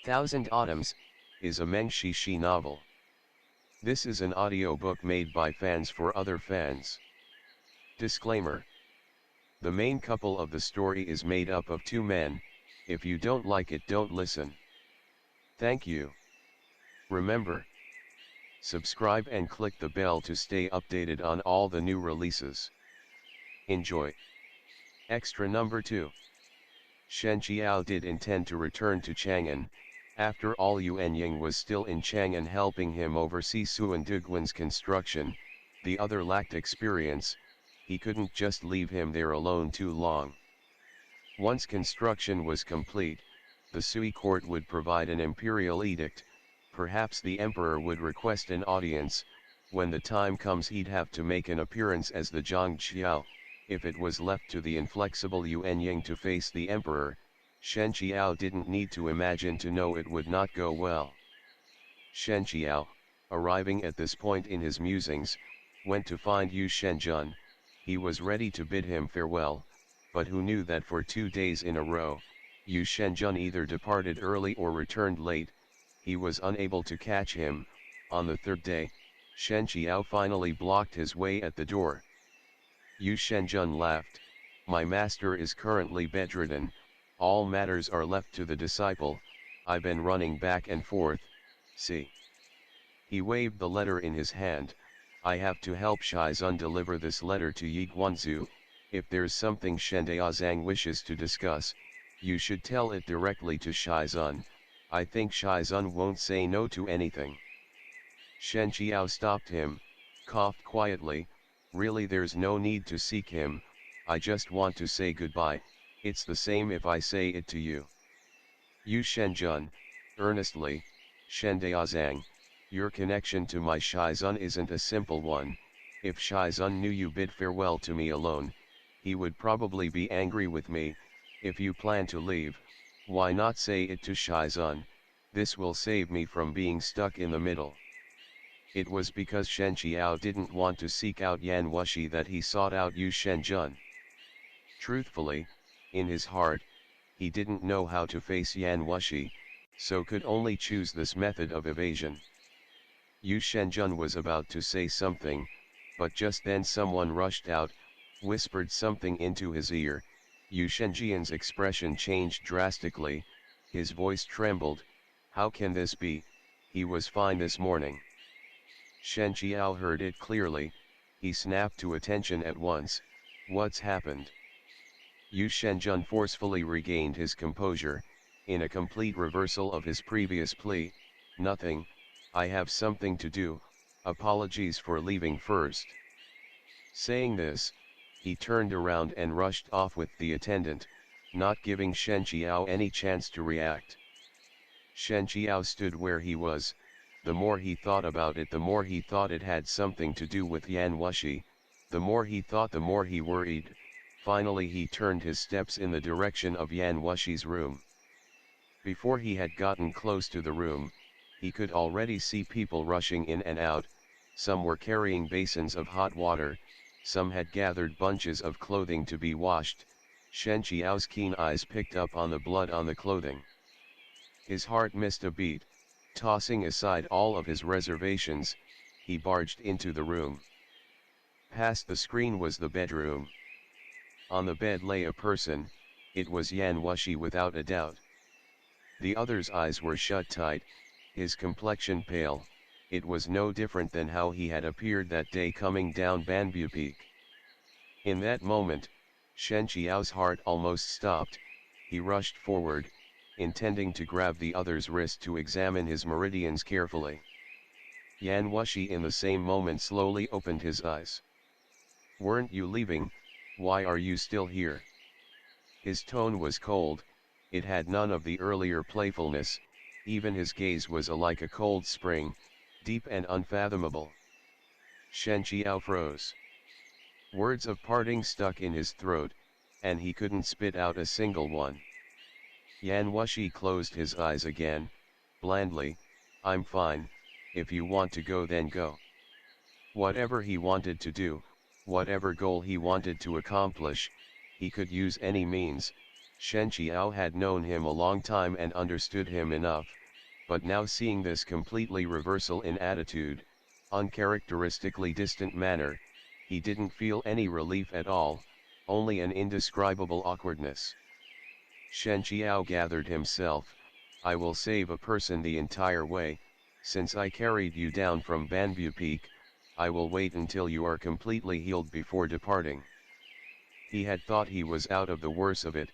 Thousand Autumns, is a Meng Xi Shi novel. This is an audiobook made by fans for other fans. Disclaimer. The main couple of the story is made up of two men. If you don't like it, don't listen. Thank you. Remember, subscribe and click the bell to stay updated on all the new releases. Enjoy. Extra number 2. Shen Qiao did intend to return to Chang'an. After all, Yuan Ying was still in Chang'an helping him oversee Xuanduguan's construction. The other lacked experience. He couldn't just leave him there alone too long. Once construction was complete, the Sui court would provide an imperial edict. Perhaps the emperor would request an audience. When the time comes, he'd have to make an appearance as the Zhang Qiao. If it was left to the inflexible Yuan Ying to face the emperor, Shen Qiao didn't need to imagine to know it would not go well. Shen Qiao, arriving at this point in his musings, went to find Yu Shenzhen. He was ready to bid him farewell, but who knew that for 2 days in a row, Yu Shenzhen either departed early or returned late. He was unable to catch him. On the third day, Shen Qiao finally blocked his way at the door. Yu Shenzhen laughed. "My master is currently bedridden. All matters are left to the disciple. I've been running back and forth, see." He waved the letter in his hand. "I have to help Shizun deliver this letter to Yi Guanzu. If there's something Shen Daozang wishes to discuss, you should tell it directly to Shizun. I think Shizun won't say no to anything." Shen Qiao stopped him, coughed quietly. "Really, there's no need to seek him. I just want to say goodbye. It's the same if I say it to you." Yu Shenzhen, earnestly, "Shen Daozang, your connection to my Shizun isn't a simple one. If Shizun knew you bid farewell to me alone, he would probably be angry with me. If you plan to leave, why not say it to Shizun? This will save me from being stuck in the middle." It was because Shen Qiao didn't want to seek out Yan Wushi that he sought out Yu Shenzhen. Truthfully, in his heart, he didn't know how to face Yan Wushi, so could only choose this method of evasion. Yu Shenzhen was about to say something, but just then someone rushed out, whispered something into his ear. Yu Shenzhen's expression changed drastically, his voice trembled. "How can this be? He was fine this morning." Shen Qiao heard it clearly. He snapped to attention at once. "What's happened?" Yu Shenzhen forcefully regained his composure, in a complete reversal of his previous plea. "Nothing, I have something to do, apologies for leaving first." Saying this, he turned around and rushed off with the attendant, not giving Shen Qiao any chance to react. Shen Qiao stood where he was. The more he thought about it, the more he thought it had something to do with Yan Wushi. The more he thought, the more he worried. Finally he turned his steps in the direction of Yan Wushi's room. Before he had gotten close to the room, he could already see people rushing in and out. Some were carrying basins of hot water, some had gathered bunches of clothing to be washed. Shen Qiao's keen eyes picked up on the blood on the clothing. His heart missed a beat. Tossing aside all of his reservations, he barged into the room. Past the screen was the bedroom. On the bed lay a person. It was Yan Wushi without a doubt. The other's eyes were shut tight, his complexion pale. It was no different than how he had appeared that day coming down Banbu Peak. In that moment, Shen Qiao's heart almost stopped. He rushed forward, intending to grab the other's wrist to examine his meridians carefully. Yan Wushi in the same moment slowly opened his eyes. "Weren't you leaving? Why are you still here?" His tone was cold, it had none of the earlier playfulness, even his gaze was like a cold spring, deep and unfathomable. Shen Qiao froze. Words of parting stuck in his throat, and he couldn't spit out a single one. Yan Wushi closed his eyes again, blandly. "I'm fine, if you want to go then go." Whatever he wanted to do, whatever goal he wanted to accomplish, he could use any means. Shen Qiao had known him a long time and understood him enough, but now seeing this completely reversal in attitude, uncharacteristically distant manner, he didn't feel any relief at all, only an indescribable awkwardness. Shen Qiao gathered himself. I will save a person the entire way, since I carried you down from Banbu Peak. I will wait until you are completely healed before departing. He had thought he was out of the worst of it.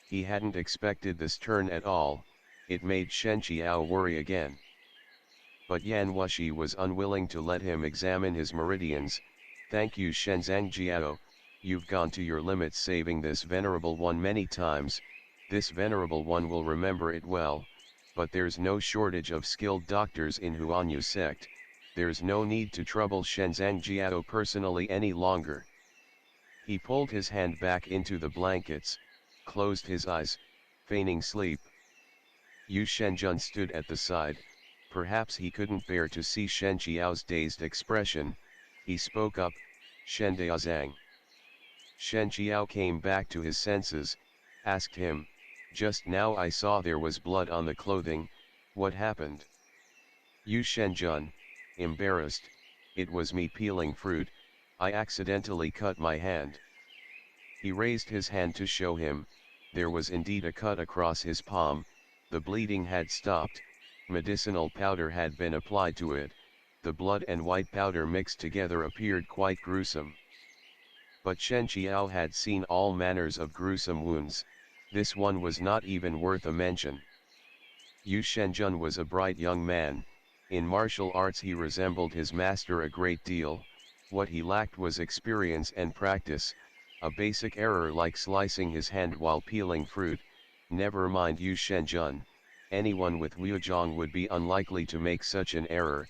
He hadn't expected this turn at all. It made Shen Qiao worry again. But Yan Wushi was unwilling to let him examine his meridians. Thank you Shen Qiao, you've gone to your limits saving this venerable one many times. This venerable one will remember it well, but there's no shortage of skilled doctors in Huanyu sect. There's no need to trouble Shen Qiao personally any longer. He pulled his hand back into the blankets, closed his eyes, feigning sleep. Yu Shenjun stood at the side. Perhaps he couldn't bear to see Shen Qiao's dazed expression. He spoke up, Shen Daozang. Shen Qiao came back to his senses, asked him, just now I saw there was blood on the clothing, what happened? Yu Shenjun, embarrassed, it was me peeling fruit, I accidentally cut my hand. He raised his hand to show him, there was indeed a cut across his palm, the bleeding had stopped, medicinal powder had been applied to it, the blood and white powder mixed together appeared quite gruesome. But Shen Qiao had seen all manners of gruesome wounds, this one was not even worth a mention. Yu Shenjun was a bright young man, in martial arts he resembled his master a great deal, what he lacked was experience and practice, a basic error like slicing his hand while peeling fruit, never mind Yu Shenjun, anyone with Wuzhong would be unlikely to make such an error,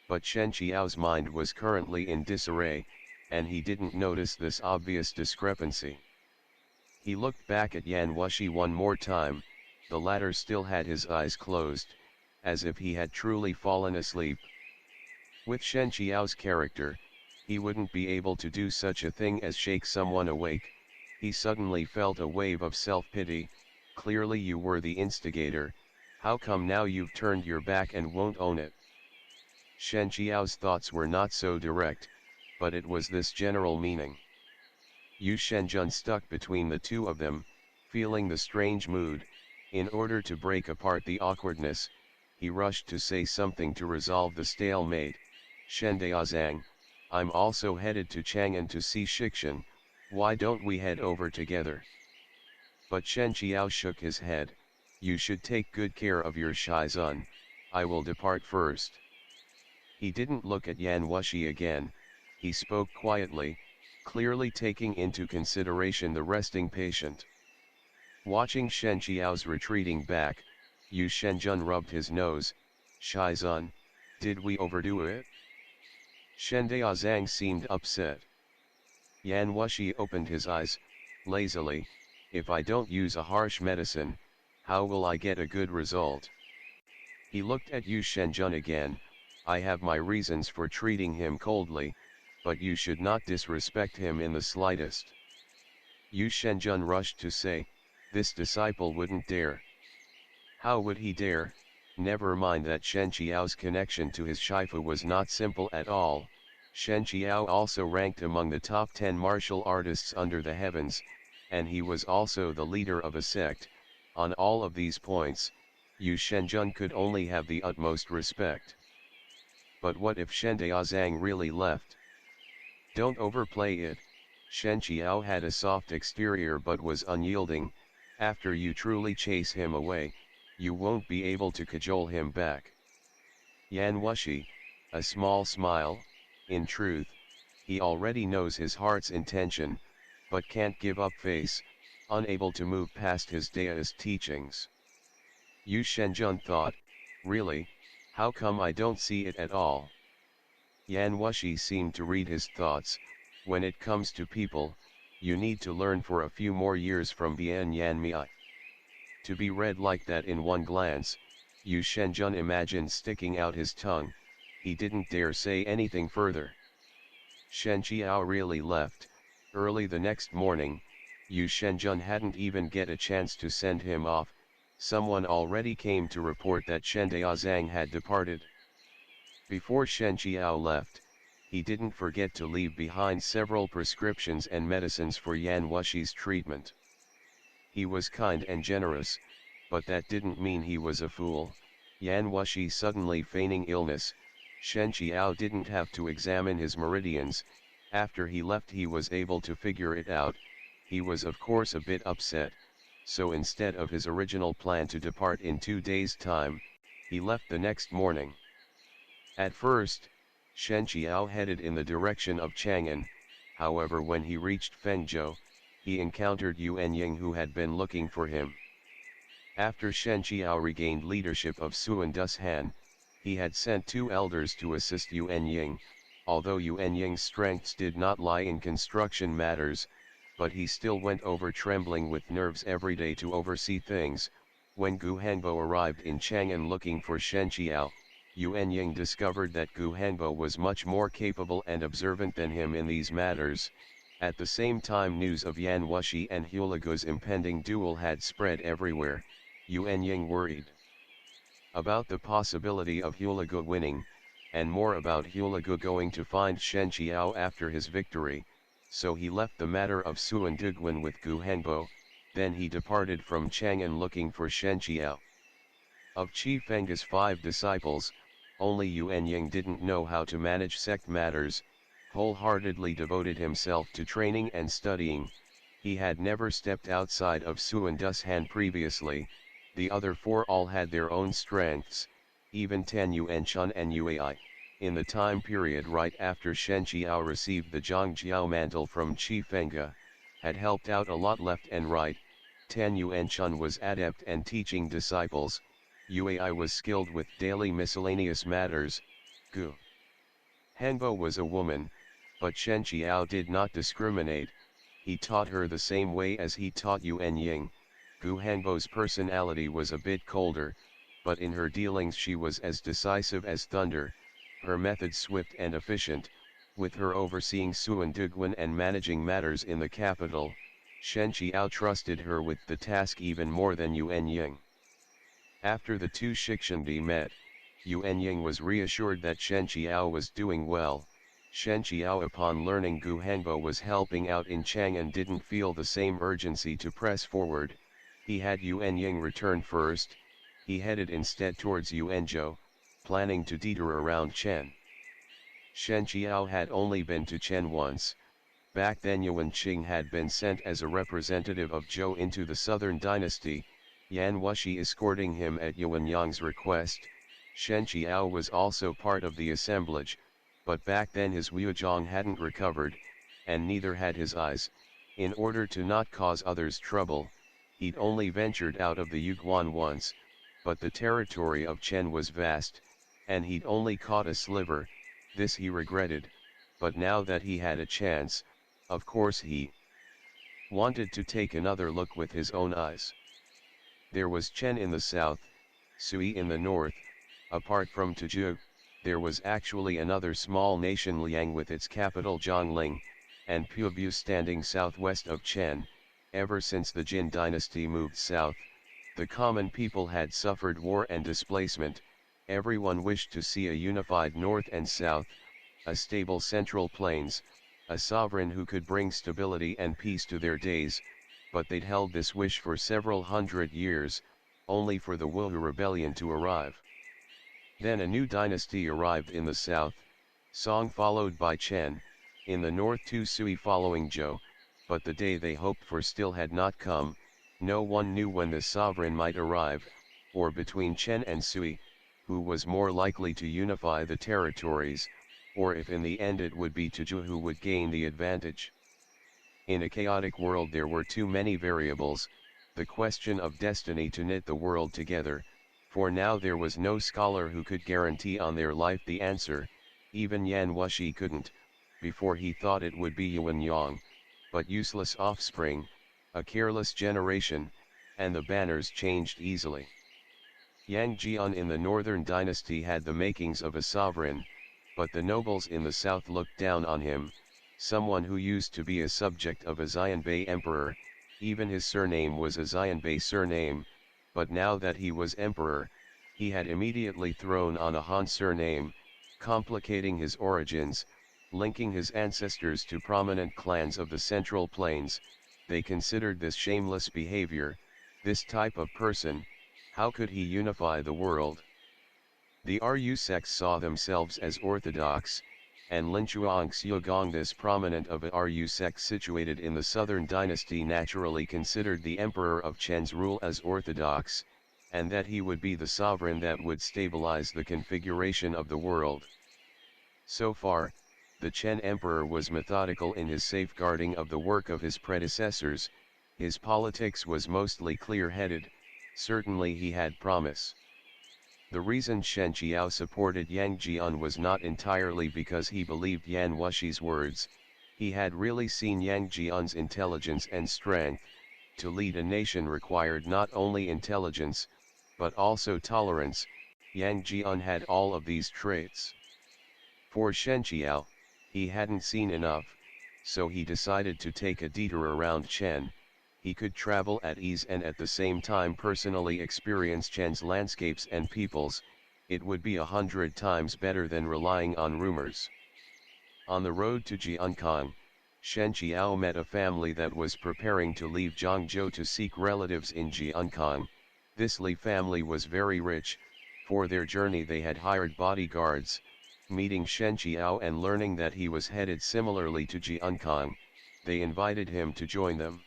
but Shen Qiao's mind was currently in disarray, and he didn't notice this obvious discrepancy. He looked back at Yan Wushi one more time, the latter still had his eyes closed, as if he had truly fallen asleep. With Shen Qiao's character, he wouldn't be able to do such a thing as shake someone awake. He suddenly felt a wave of self-pity. Clearly you were the instigator, how come now you've turned your back and won't own it? Shen Qiao's thoughts were not so direct, but it was this general meaning. Yu Shenjun stuck between the two of them, feeling the strange mood. In order to break apart the awkwardness, he rushed to say something to resolve the stalemate. Shen Daozang, I'm also headed to Chang'an to see Shikshan, why don't we head over together? But Shen Qiao shook his head, you should take good care of your Shizun, I will depart first. He didn't look at Yan Wushi again, he spoke quietly, clearly taking into consideration the resting patient. Watching Shen Qiao's retreating back, Yu Shenjun rubbed his nose, Shizun, did we overdo it? Shen Daozang seemed upset. Yan Wushi opened his eyes, lazily, if I don't use a harsh medicine, how will I get a good result? He looked at Yu Shenjun again, I have my reasons for treating him coldly, but you should not disrespect him in the slightest. Yu Shenjun rushed to say, this disciple wouldn't dare. How would he dare? Never mind that Shen Qiao's connection to his Shifu was not simple at all. Shen Qiao also ranked among the top 10 martial artists under the heavens, and he was also the leader of a sect. On all of these points, Yu Shenjun could only have the utmost respect. But what if Shen Daozang really left? Don't overplay it. Shen Qiao had a soft exterior but was unyielding. After you truly chase him away, you won't be able to cajole him back. Yan Wushi, a small smile, in truth, he already knows his heart's intention, but can't give up face, unable to move past his Daoist teachings. Yu Shenjun thought, really, how come I don't see it at all? Yan Wushi seemed to read his thoughts, when it comes to people, you need to learn for a few more years from Bian Yan Miai. To be read like that in one glance, Yu Shenjun imagined sticking out his tongue, he didn't dare say anything further. Shen Qiao really left. Early the next morning, Yu Shenjun hadn't even get a chance to send him off, someone already came to report that Shen Daozang had departed. Before Shen Qiao left, he didn't forget to leave behind several prescriptions and medicines for Yan Wushi's treatment. He was kind and generous, but that didn't mean he was a fool. Yan Wushi suddenly feigning illness, Shen Qiao didn't have to examine his meridians. After he left he was able to figure it out. He was of course a bit upset, so instead of his original plan to depart in 2 days' time, he left the next morning. At first, Shen Qiao headed in the direction of Chang'an, however when he reached Fengzhou, he encountered Yuan Ying who had been looking for him. After Shen Qiao regained leadership of Xuandu's Han, he had sent 2 elders to assist Yuan Ying, although Yuan Ying's strengths did not lie in construction matters, but he still went over trembling with nerves every day to oversee things. When Gu Hanbo arrived in Chang'an looking for Shen Qiao, Yuan Ying discovered that Gu Hanbo was much more capable and observant than him in these matters. At the same time news of Yan Wushi and Hulagu's impending duel had spread everywhere. Yuan Ying worried about the possibility of Hulagu winning, and more about Hulagu going to find Shen Qiao after his victory, so he left the matter of Xuanduguan with Gu Hanbo, then he departed from Chang'an looking for Shen Qiao. Of Qi Feng's 5 disciples, only Yuan Ying didn't know how to manage sect matters, wholeheartedly devoted himself to training and studying. He had never stepped outside of Xuandu's Han previously. The other 4 all had their own strengths, even Tan Yuanchun and Yuai, in the time period right after Shen Qiao received the Zhangjiao mantle from Qi Fengge, had helped out a lot left and right. Tan Yuanchun was adept and teaching disciples, Yuai was skilled with daily miscellaneous matters. Gu Hanbo was a woman, but Shen Qiao did not discriminate. He taught her the same way as he taught Yuan Ying. Gu Hanbo's personality was a bit colder, but in her dealings she was as decisive as thunder, her methods swift and efficient. With her overseeing Xuanduguan and managing matters in the capital, Shen Qiao trusted her with the task even more than Yuan Ying. After the 2 Shikshandi met, Yuan Ying was reassured that Shen Qiao was doing well. Shen Qiao upon learning Gu Hanbo was helping out in Chang'an didn't feel the same urgency to press forward. He had Yuan Ying return first. He headed instead towards Yuanzhou, planning to detour around Chen. Shen Qiao had only been to Chen once. Back then Yuan Qing had been sent as a representative of Zhou into the southern dynasty, Yan Wushi escorting him at Yuan Yang's request. Shen Qiao was also part of the assemblage, but back then his Wujiang hadn't recovered, and neither had his eyes. In order to not cause others trouble, he'd only ventured out of the Yuguan once, but the territory of Chen was vast, and he'd only caught a sliver. This he regretted, but now that he had a chance, of course he wanted to take another look with his own eyes. There was Chen in the south, Sui in the north. Apart from Tuzhou, there was actually another small nation Liang with its capital Zhongling, and Pubu standing southwest of Chen. Ever since the Jin dynasty moved south, the common people had suffered war and displacement. Everyone wished to see a unified north and south, a stable central plains, a sovereign who could bring stability and peace to their days, but they'd held this wish for several hundred years, only for the Wuhu rebellion to arrive. Then a new dynasty arrived in the south, Song followed by Chen, in the north two Sui following Zhou, but the day they hoped for still had not come. No one knew when the sovereign might arrive, or between Chen and Sui, who was more likely to unify the territories, or if in the end it would be Tuzhou who would gain the advantage. In a chaotic world there were too many variables, the question of destiny to knit the world together. For now there was no scholar who could guarantee on their life the answer, even Yan Wushi couldn't, before he thought it would be Yuan Yang, but useless offspring, a careless generation, and the banners changed easily. Yang Jian in the northern dynasty had the makings of a sovereign, but the nobles in the south looked down on him, someone who used to be a subject of a Xianbei emperor. Even his surname was a Xianbei surname, but now that he was emperor, he had immediately thrown on a Han surname, complicating his origins, linking his ancestors to prominent clans of the Central Plains. They considered this shameless behavior. This type of person, how could he unify the world? The Ru sects saw themselves as orthodox, and Linchuang Xiugong, this prominent of a Ru sect situated in the southern dynasty, naturally considered the emperor of Chen's rule as orthodox, and that he would be the sovereign that would stabilize the configuration of the world. So far, the Chen emperor was methodical in his safeguarding of the work of his predecessors. His politics was mostly clear-headed. Certainly he had promise. The reason Shen Qiao supported Yang Jian was not entirely because he believed Yan Wushi's words. He had really seen Yang Jian's intelligence and strength. To lead a nation required not only intelligence, but also tolerance. Yang Jian had all of these traits. For Shen Qiao, he hadn't seen enough, so he decided to take a detour around Chen. He could travel at ease and at the same time personally experience Chen's landscapes and peoples. It would be 100 times better than relying on rumors. On the road to Jiankang, Shen Qiao met a family that was preparing to leave Zhangzhou to seek relatives in Jiankang. This Li family was very rich. For their journey they had hired bodyguards. Meeting Shen Qiao and learning that he was headed similarly to Jiankang, they invited him to join them.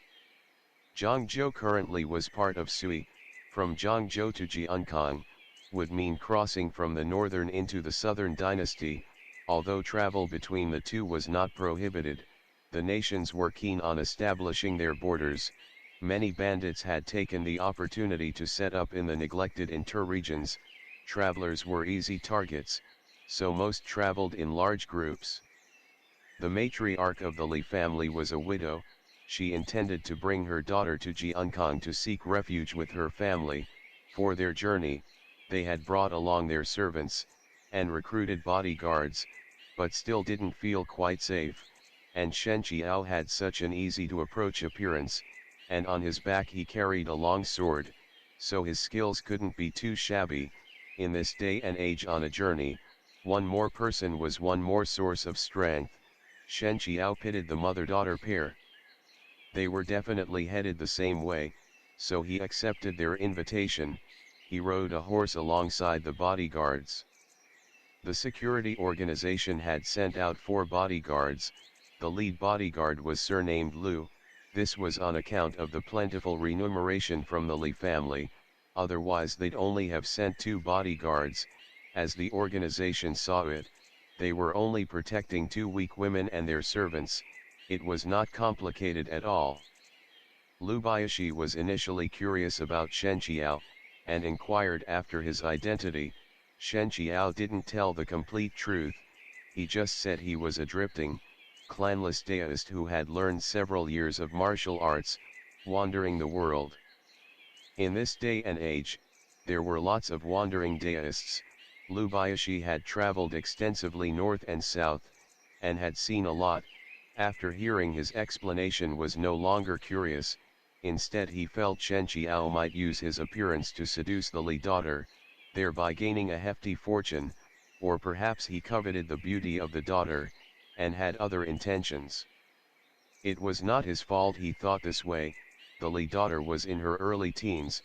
Zhangzhou currently was part of Sui. From Zhangzhou to Jiankang would mean crossing from the northern into the southern dynasty. Although travel between the two was not prohibited, the nations were keen on establishing their borders. Many bandits had taken the opportunity to set up in the neglected inter-regions. Travelers were easy targets, so most traveled in large groups. The matriarch of the Li family was a widow. She intended to bring her daughter to Jiankang to seek refuge with her family. For their journey, they had brought along their servants, and recruited bodyguards, but still didn't feel quite safe, and Shen Qiao had such an easy-to-approach appearance, and on his back he carried a long sword, so his skills couldn't be too shabby. In this day and age on a journey, one more person was one more source of strength. Shen Qiao pitied the mother-daughter pair. They were definitely headed the same way, so he accepted their invitation. He rode a horse alongside the bodyguards. The security organization had sent out 4 bodyguards. The lead bodyguard was surnamed Lu. This was on account of the plentiful remuneration from the Li family, otherwise they'd only have sent 2 bodyguards. As the organization saw it, they were only protecting 2 weak women and their servants. It was not complicated at all. Lu Baishi was initially curious about Shen Qiao, and inquired after his identity. Shen Qiao didn't tell the complete truth. He just said he was a drifting, clanless Daoist who had learned several years of martial arts, wandering the world. In this day and age, there were lots of wandering Daoists. Lu Baishi had traveled extensively north and south, and had seen a lot. After hearing his explanation was no longer curious. Instead he felt Shen Qiao might use his appearance to seduce the Li daughter, thereby gaining a hefty fortune, or perhaps he coveted the beauty of the daughter, and had other intentions. It was not his fault he thought this way. The Li daughter was in her early teens,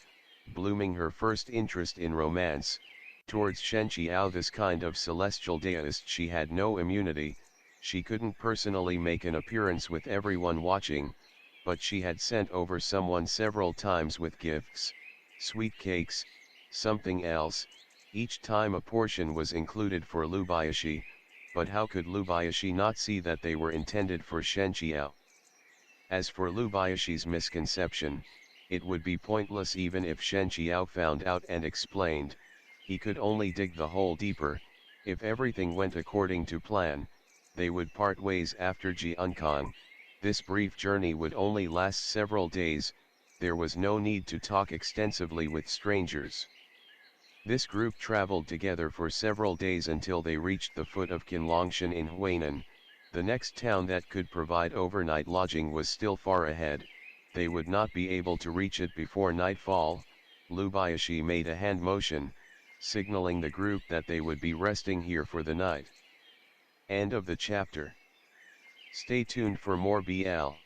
blooming her first interest in romance. Towards Shen Qiao, this kind of celestial Daoist, she had no immunity. She couldn't personally make an appearance with everyone watching, but she had sent over someone several times with gifts, sweet cakes, something else. Each time a portion was included for Lu Baishi, but how could Lu Baishi not see that they were intended for Shen Qiao? As for Lu Baishi's misconception, it would be pointless even if Shen Qiao found out and explained. He could only dig the hole deeper. If everything went according to plan, they would part ways after Jiankang. This brief journey would only last several days. There was no need to talk extensively with strangers. This group traveled together for several days until they reached the foot of Qinlongshan in Huainan. The next town that could provide overnight lodging was still far ahead. they would not be able to reach it before nightfall. Lu Baishi made a hand motion, signaling the group that they would be resting here for the night. End of the chapter. Stay tuned for more BL.